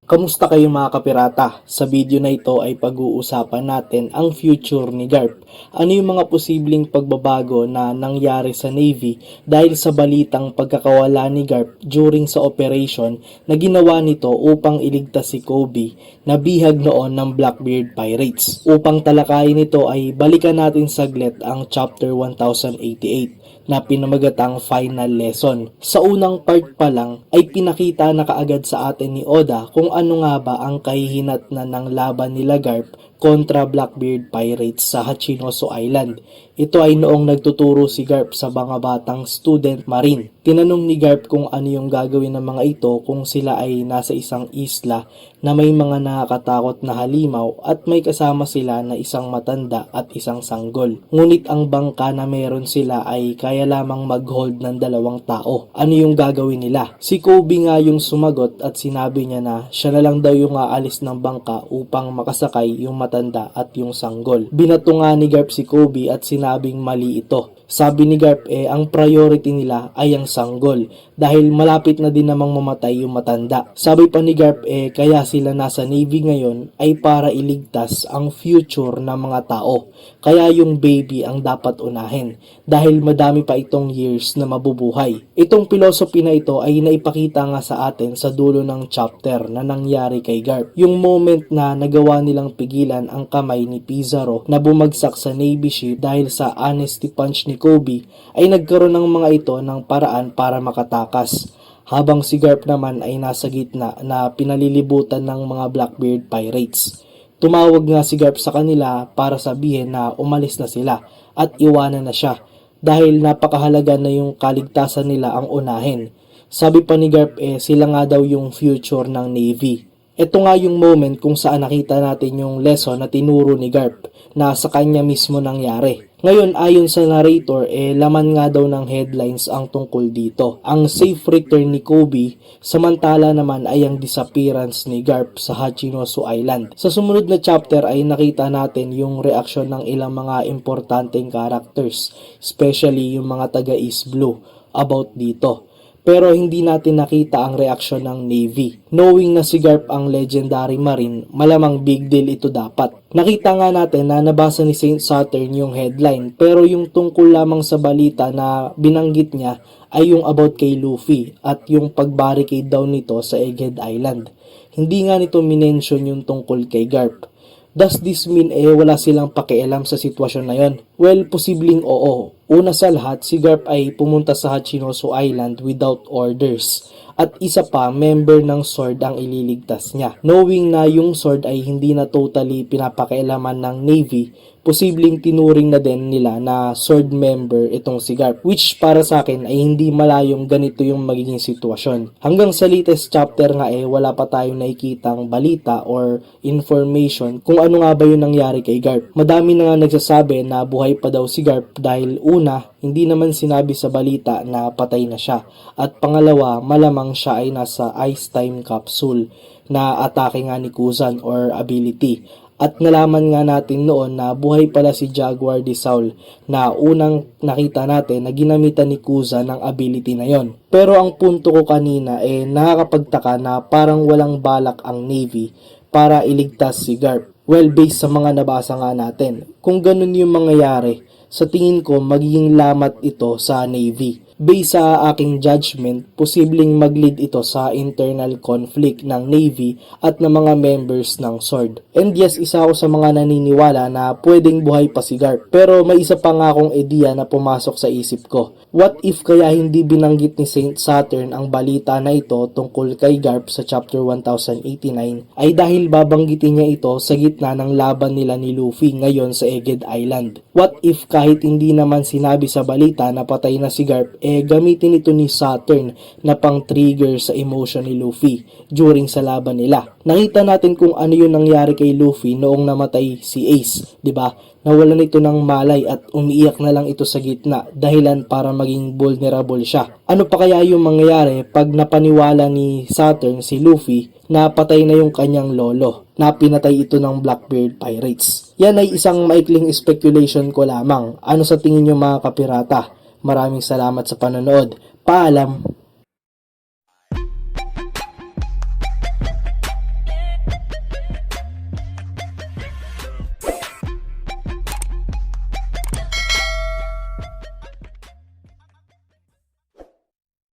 Kamusta kayo mga kapirata? Sa video na ito ay pag-uusapan natin ang future ni Garp. Ano yung mga posibleng pagbabago na nangyari sa Navy dahil sa balitang pagkakawala ni Garp during sa operation na ginawa nito upang iligtas si Kobe na bihag noon ng Blackbeard Pirates. Upang talakayin ito ay balikan natin saglit ang chapter 1088 na pinamagatang final lesson. Sa unang part pa lang ay pinakita na kaagad sa atin ni Oda kung ano nga ba ang kahihinatnan ng laban nila Garp kontra Blackbeard Pirates sa Hachinoso Island. Ito ay noong nagtuturo si Garp sa mga batang student marine. Tinanong ni Garp kung ano yung gagawin ng mga ito kung sila ay nasa isang isla na may mga nakakatakot na halimaw at may kasama sila na isang matanda at isang sanggol. Ngunit ang bangka na meron sila ay kaya lamang mag-hold ng 2 tao. Ano yung gagawin nila? Si Kobe nga yung sumagot at sinabi niya na siya na lang daw yung aalis ng bangka upang makasakay yung matanda at yung sanggol. Binato nga ni Garp si Kobe at sinabing mali ito. Sabi ni Garp ang priority nila ay ang sanggol dahil malapit na din namang mamatay yung matanda. Sabi pa ni Garp kaya sila nasa Navy ngayon ay para iligtas ang future ng mga tao. Kaya yung baby ang dapat unahin dahil madami pa itong years na mabubuhay. Itong philosophy na ito ay naipakita nga sa atin sa dulo ng chapter na nangyari kay Garp. Yung moment na nagawa nilang pigilan ang kamay ni Pizarro na bumagsak sa Navy ship dahil sa honesty punch ni Kobe ay nagkaroon ng mga ito ng paraan para makatakas. Habang si Garp naman ay nasa gitna na pinalilibutan ng mga Blackbeard Pirates. Tumawag nga si Garp sa kanila para sabihin na umalis na sila at iwanan na siya dahil napakahalaga na yung kaligtasan nila ang unahin. Sabi pa ni Garp sila nga daw yung future ng Navy. Ito nga yung moment kung saan nakita natin yung lesson na tinuro ni Garp na sa kanya mismo nangyari. Ngayon ayon sa narrator laman nga daw ng headlines ang tungkol dito. Ang safe return ni Kobe samantala naman ay ang disappearance ni Garp sa Hachinoso Island. Sa sumunod na chapter ay nakita natin yung reaksyon ng ilang mga importanteng characters, especially yung mga taga East Blue about dito. Pero hindi natin nakita ang reaksyon ng Navy. Knowing na si Garp ang legendary marine, malamang big deal ito dapat. Nakita nga natin na nabasa ni Saint Saturn yung headline, pero yung tungkol lamang sa balita na binanggit niya ay yung about kay Luffy at yung pagbarricade daw nito sa Egghead Island. Hindi nga nito minention yung tungkol kay Garp. Does this mean wala silang pakialam sa sitwasyon na yon? Well, posibleng oo. Una sa lahat, si Garp ay pumunta sa Hachinoso Island without orders. At isa pa, member ng Sword ang ililigtas niya. Knowing na yung Sword ay hindi na totally pinapakialaman ng Navy, posibleng tinuring na din nila na Sword member itong si Garp. Which para sa akin ay hindi malayong ganito yung magiging sitwasyon. Hanggang sa latest chapter nga wala pa tayong nakikitang balita or information kung ano nga ba yung nangyari kay Garp. Madami na nga nagsasabi na buhay pa daw si Garp dahil una, hindi naman sinabi sa balita na patay na siya. At pangalawa, malamang siya ay nasa ice time capsule na atake nga ni Kuzan or ability. At nalaman nga natin noon na buhay pala si Jaguar de Saul na unang nakita natin na ginamitan ni Kuzan ng ability na yon. Pero ang punto ko kanina nakakapagtaka na parang walang balak ang Navy para iligtas si Garp. Well, based sa mga nabasa nga natin, kung ganun yung mangyayari, sa tingin ko magiging lamat ito sa Navy. Based sa aking judgment, posibleng mag-lead ito sa internal conflict ng Navy at ng mga members ng Sword. And yes, isa ako sa mga naniniwala na pwedeng buhay pa si Garp. Pero may isa pa nga akong ideya na pumasok sa isip ko. What if kaya hindi binanggit ni Saint Saturn ang balita na ito tungkol kay Garp sa chapter 1089 ay dahil babanggitin niya ito sa gitna ng laban nila ni Luffy ngayon sa Egghead Island? What if kahit hindi naman sinabi sa balita na patay na si Garp, gamitin ito ni Saturn na pang-trigger sa emotion ni Luffy during sa laban nila. Nakita natin kung ano yung nangyari kay Luffy noong namatay si Ace, 'di ba? Nawalan ito ng malay at umiiyak na lang ito sa gitna dahilan para maging vulnerable siya. Ano pa kaya yung mangyayari pag napaniwala ni Saturn si Luffy na patay na yung kanyang lolo, na pinatay ito ng Blackbeard Pirates? Yan ay isang maikling speculation ko lamang. Ano sa tingin nyo mga kapirata? Maraming salamat sa panonood. Paalam!